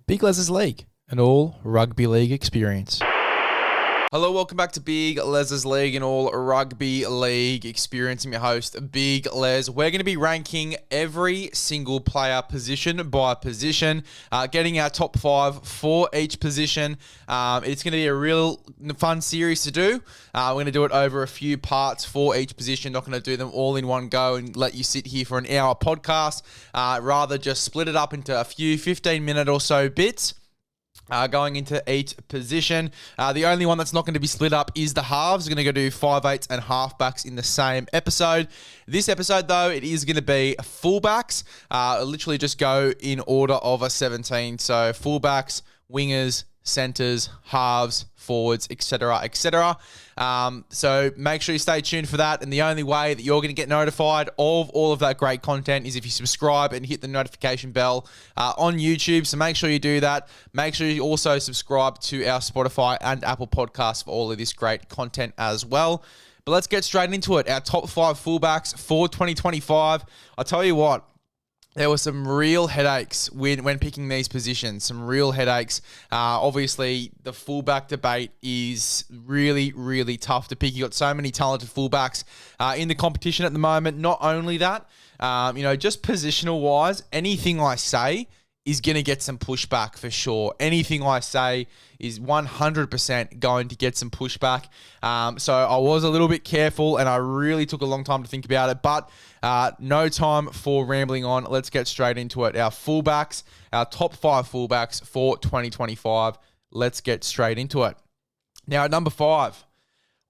Big LEZ'S League, an all rugby league experience. Hello, welcome back to Big LEZ'S League, an all rugby league experience. I'm your host, Big Les. We're going to be ranking every single player position by position, getting our top 5 for each position. It's going to be a real fun series to do. We're going to do it over a few parts for each position. Not going to do them all in one go and let you sit here for an hour podcast. Rather just split it up into a few 15-minute or so bits. Going into each position. The only one that's not going to be split up is the halves. We're going to go do 5/8s and halfbacks in the same episode. This episode, though, it is going to be fullbacks. Literally just go in order of a 17. So fullbacks, wingers, centers, halves, forwards, etc., etc. So make sure you stay tuned for that. And the only way that you're going to get notified of all of that great content is if you subscribe and hit the notification bell on YouTube. So make sure you do that. Make sure you also subscribe to our Spotify and Apple podcasts for all of this great content as well. But let's get straight into it. Our top 5 fullbacks for 2025. I'll tell you what. There were some real headaches when picking these positions, some real headaches. Obviously, the fullback debate is really, really tough to pick. You've got so many talented fullbacks in the competition at the moment. Not only that, just positional-wise, anything I say is going to get some pushback for sure. Anything I say is 100% going to get some pushback. So I was a little bit careful and I really took a long time to think about it, but no time for rambling on. Let's get straight into it. Our fullbacks, our top 5 fullbacks for 2025. Let's get straight into it. Now at number 5,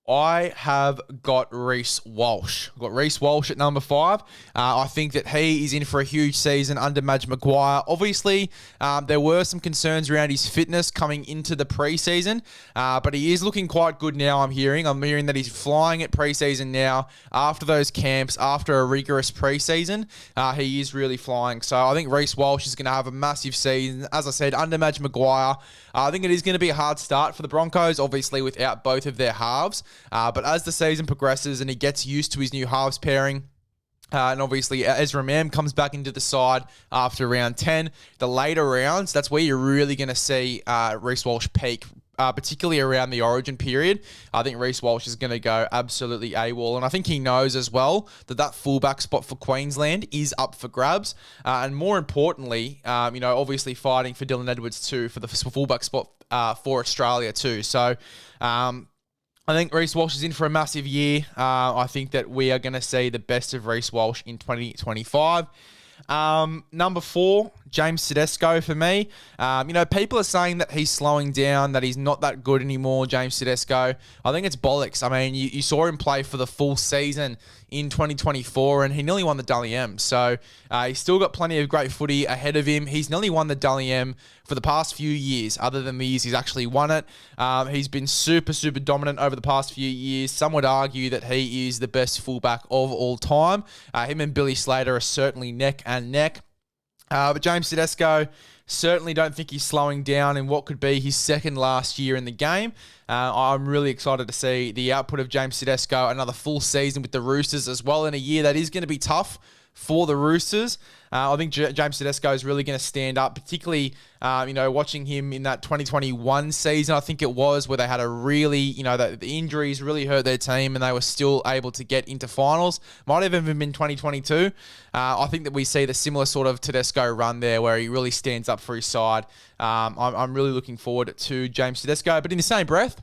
I have got Reece Walsh. I've got Reece Walsh at number 5. I think that he is in for a huge season under Madge Maguire. Obviously, there were some concerns around his fitness coming into the preseason, but he is looking quite good now, I'm hearing. I'm hearing that he's flying at preseason now. After those camps, after a rigorous preseason, he is really flying. So I think Reece Walsh is going to have a massive season. As I said, under Madge Maguire, I think it is going to be a hard start for the Broncos, obviously without both of their halves. But as the season progresses and he gets used to his new halves pairing, and obviously Ezra Mam comes back into the side after round 10, the later rounds, that's where you're really going to see Reece Walsh peak, particularly around the origin period. I think Reece Walsh is going to go absolutely AWOL. And I think he knows as well that fullback spot for Queensland is up for grabs. And more importantly, obviously fighting for Dylan Edwards too, for the fullback spot for Australia too. So, I think Reece Walsh is in for a massive year. I think that we are going to see the best of Reece Walsh in 2025. Number 4, James Tedesco for me. People are saying that he's slowing down, that he's not that good anymore, James Tedesco. I think it's bollocks. I mean, you saw him play for the full season in 2024 and he nearly won the Dally M. So he's still got plenty of great footy ahead of him. He's nearly won the Dally M for the past few years, other than the years he's actually won it. He's been super, super dominant over the past few years. Some would argue that he is the best fullback of all time. Him and Billy Slater are certainly neck and neck. But James Tedesco, certainly don't think he's slowing down in what could be his second last year in the game. I'm really excited to see the output of James Tedesco, another full season with the Roosters as well in a year that is going to be tough for the Roosters. I think James Tedesco is really going to stand up, particularly, watching him in that 2021 season, I think it was, where they had a really, the injuries really hurt their team and they were still able to get into finals. Might have even been 2022. I think that we see the similar sort of Tedesco run there where he really stands up for his side. I'm really looking forward to James Tedesco, but in the same breath,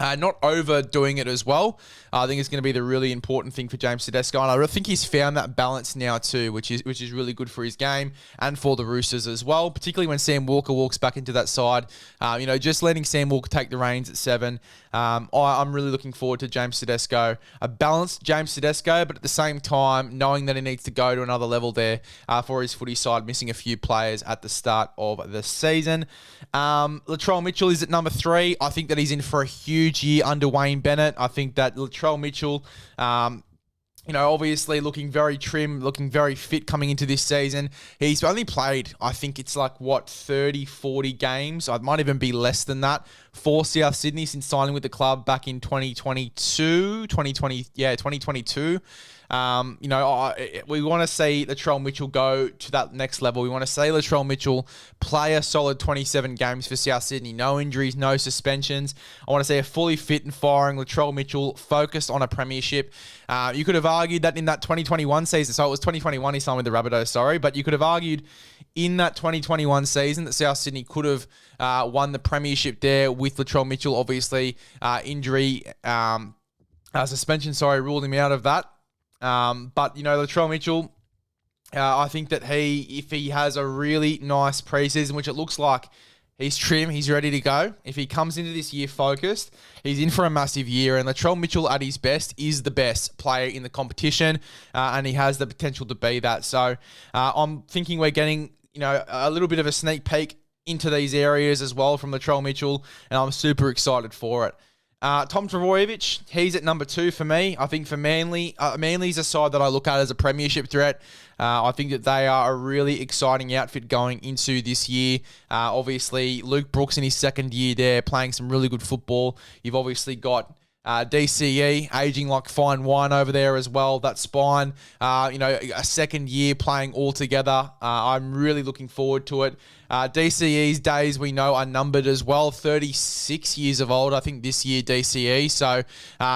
not overdoing it as well. I think it's going to be the really important thing for James Tedesco, and I think he's found that balance now too, which is really good for his game and for the Roosters as well, particularly when Sam Walker walks back into that side. Just letting Sam Walker take the reins at 7. I'm really looking forward to James Tedesco, a balanced James Tedesco, but at the same time, knowing that he needs to go to another level there for his footy side, missing a few players at the start of the season. Latrell Mitchell is at number 3. I think that he's in for a huge year under Wayne Bennett. I think that Latrell Mitchell, obviously looking very trim, looking very fit coming into this season. He's only played, I think it's 30, 40 games. It might even be less than that for South Sydney since signing with the club back in 2022. We want to see Latrell Mitchell go to that next level. We want to see Latrell Mitchell play a solid 27 games for South Sydney. No injuries, no suspensions. I want to see a fully fit and firing Latrell Mitchell focused on a premiership. You could have argued that in that 2021 season, so it was 2021 he signed with the Rabbitohs, sorry, but you could have argued in that 2021 season that South Sydney could have won the premiership there with Latrell Mitchell. Obviously, injury, suspension, ruled him out of that. But Latrell Mitchell, I think that if he has a really nice preseason, which it looks like he's trim, he's ready to go. If he comes into this year focused, he's in for a massive year. And Latrell Mitchell at his best is the best player in the competition, and he has the potential to be that. So I'm thinking we're getting a little bit of a sneak peek into these areas as well from Latrell Mitchell, and I'm super excited for it. Tom Trbojevic, he's at number 2 for me. I think for Manly, Manly's a side that I look at as a premiership threat. I think that they are a really exciting outfit going into this year. Obviously, Luke Brooks in his second year there, playing some really good football. You've obviously got DCE aging like fine wine over there as well. That spine, a second year playing all together. I'm really looking forward to it. DCE's days we know are numbered as well. 36 years of old, I think, this year, DCE. So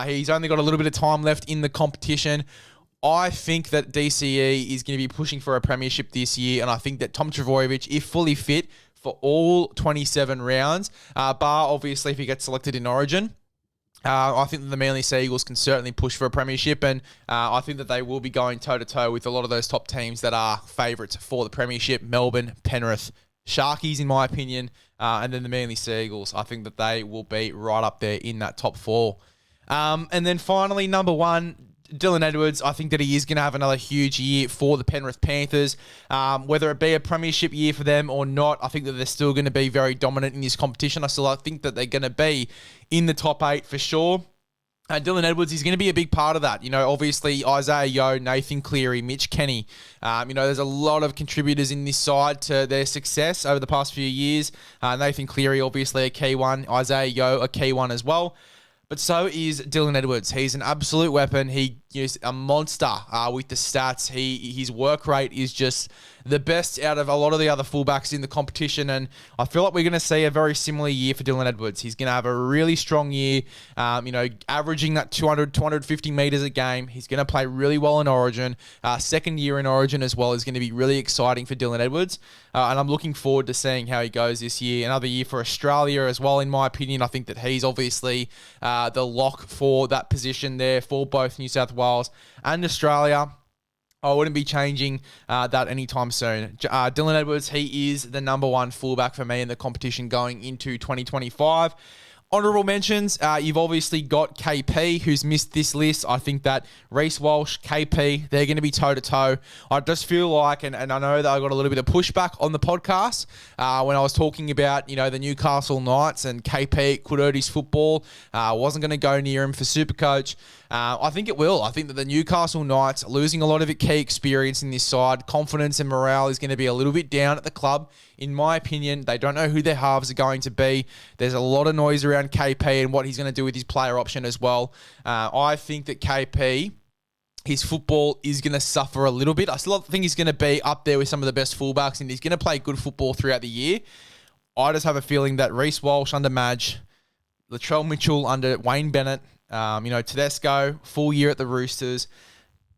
he's only got a little bit of time left in the competition. I think that DCE is going to be pushing for a premiership this year, and I think that Tom Trbojevic, if fully fit for all 27 rounds, bar obviously if he gets selected in Origin, I think that the Manly Sea Eagles can certainly push for a premiership, and I think that they will be going toe-to-toe with a lot of those top teams that are favourites for the premiership: Melbourne, Penrith, Sharkies, in my opinion, and then the Manly Sea Eagles. I think that they will be right up there in that top 4. And then finally, number 1, Dylan Edwards. I think that he is going to have another huge year for the Penrith Panthers. Whether it be a premiership year for them or not, I think that they're still going to be very dominant in this competition. I think that they're going to be in the top 8 for sure. Dylan Edwards is going to be a big part of that. Obviously Isaiah Yeo, Nathan Cleary, Mitch Kenny. There's a lot of contributors in this side to their success over the past few years. Nathan Cleary, obviously a key one. Isaiah Yeo, a key one as well. But so is Dylan Edwards. He's an absolute weapon. He is a monster with the stats. His work rate is just the best out of a lot of the other fullbacks in the competition, and I feel like we're going to see a very similar year for Dylan Edwards. He's going to have a really strong year, averaging that 200, 250 metres a game. He's going to play really well in Origin. Second year in Origin as well is going to be really exciting for Dylan Edwards, and I'm looking forward to seeing how he goes this year. Another year for Australia as well, in my opinion. I think that he's obviously the lock for that position there for both New South Wales and Australia. I wouldn't be changing that anytime soon. Dylan Edwards, he is the number 1 fullback for me in the competition going into 2025. Honourable mentions, you've obviously got KP, who's missed this list. I think that Reece Walsh, KP, they're going to be toe-to-toe. I just feel like, and I know that I got a little bit of pushback on the podcast when I was talking about, the Newcastle Knights and KP could hurt his football. Wasn't going to go near him for Supercoach. I think it will. I think that the Newcastle Knights, losing a lot of key experience in this side, confidence and morale is going to be a little bit down at the club. In my opinion, they don't know who their halves are going to be. There's a lot of noise around KP and what he's going to do with his player option as well. I think that KP, his football is going to suffer a little bit. I still think he's going to be up there with some of the best fullbacks, and he's going to play good football throughout the year. I just have a feeling that Reece Walsh under Madge, Latrell Mitchell under Wayne Bennett, Tedesco, full year at the Roosters,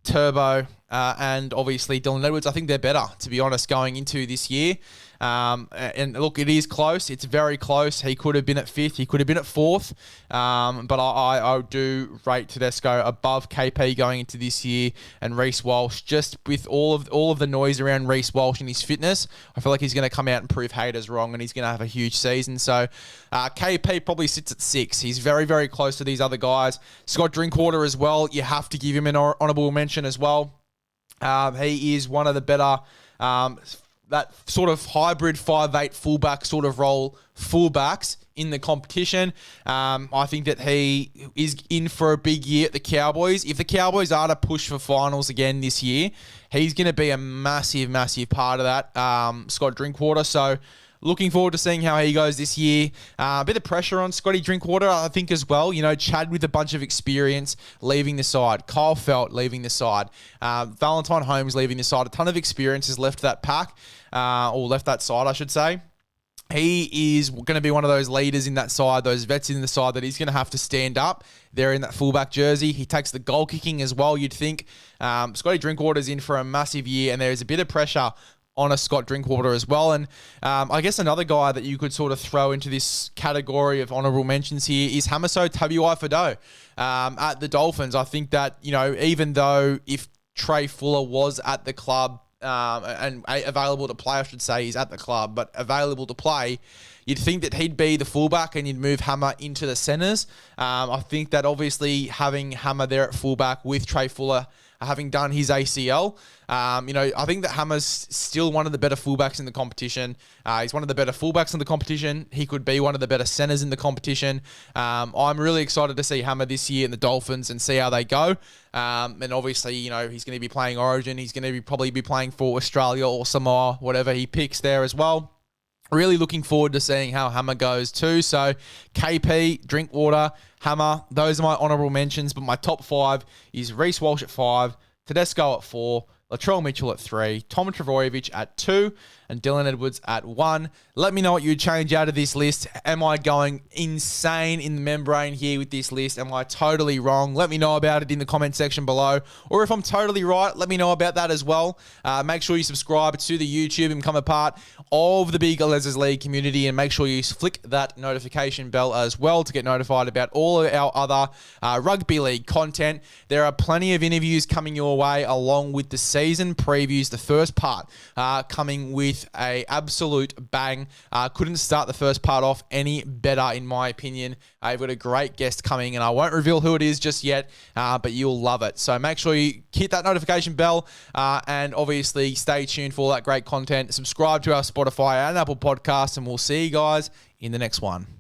Turbo, and obviously Dylan Edwards. I think they're better, to be honest, going into this year. And look, it is close. It's very close. He could have been at 5th. He could have been at 4th. But I do rate Tedesco above KP going into this year, and Reece Walsh, just with all of the noise around Reece Walsh and his fitness, I feel like he's going to come out and prove haters wrong, and he's going to have a huge season. So KP probably sits at 6. He's very, very close to these other guys. Scott Drinkwater as well. You have to give him an honourable mention as well. He is one of the better, that sort of hybrid 5'8" fullback sort of role fullbacks in the competition. I think that he is in for a big year at the Cowboys. If the Cowboys are to push for finals again this year, he's going to be a massive, massive part of that, Scott Drinkwater. So Looking forward to seeing how he goes this year. A bit of pressure on Scotty Drinkwater, I think, as well. You know, Chad with a bunch of experience leaving the side. Kyle Felt leaving the side. Valentine Holmes leaving the side. A ton of experience has left that pack, or left that side, I should say. He is going to be one of those leaders in that side, those vets in the side that he's going to have to stand up there in that fullback jersey. He takes the goal kicking as well, you'd think. Scotty Drinkwater's in for a massive year, and there's a bit of pressure on a Scott Drinkwater as well. And I guess another guy that you could sort of throw into this category of honourable mentions here is Hamiso Tabuai-Fidow at the Dolphins. I think that, you know, even though if Trey Fuller was at the club, and available to play, I should say, he's at the club, but available to play, you'd think that he'd be the fullback and you'd move Hammer into the centres. I think that obviously having Hammer there at fullback with Trey Fuller having done his ACL, you know, I think that Hammer's still one of the better fullbacks in the competition. He's one of the better fullbacks in the competition. He could be one of the better centres in the competition. I'm really excited to see Hammer this year in the Dolphins and see how they go. And obviously, you know, he's going to be playing Origin. He's going to probably be playing for Australia or Samoa, whatever he picks there as well. Really looking forward to seeing how Hammer goes too. So KP, Drinkwater, Hammer, those are my honourable mentions. But my top 5 is Reece Walsh at 5, Tedesco at 4, Latrell Mitchell at 3, Tom Trbojevic at 2, and Dylan Edwards at 1. Let me know what you'd change out of this list. Am I going insane in the membrane here with this list? Am I totally wrong? Let me know about it in the comment section below. Or if I'm totally right, let me know about that as well. Make sure you subscribe to the YouTube and become a part of the Big LEZ'S League community, and make sure you flick that notification bell as well to get notified about all of our other rugby league content. There are plenty of interviews coming your way along with the season previews. The first part coming with a absolute bang. Couldn't start the first part off any better in my opinion. I've got a great guest coming and I won't reveal who it is just yet, but you'll love it. So make sure you hit that notification bell and obviously stay tuned for all that great content. Subscribe to our Spotify and Apple podcasts, and we'll see you guys in the next one.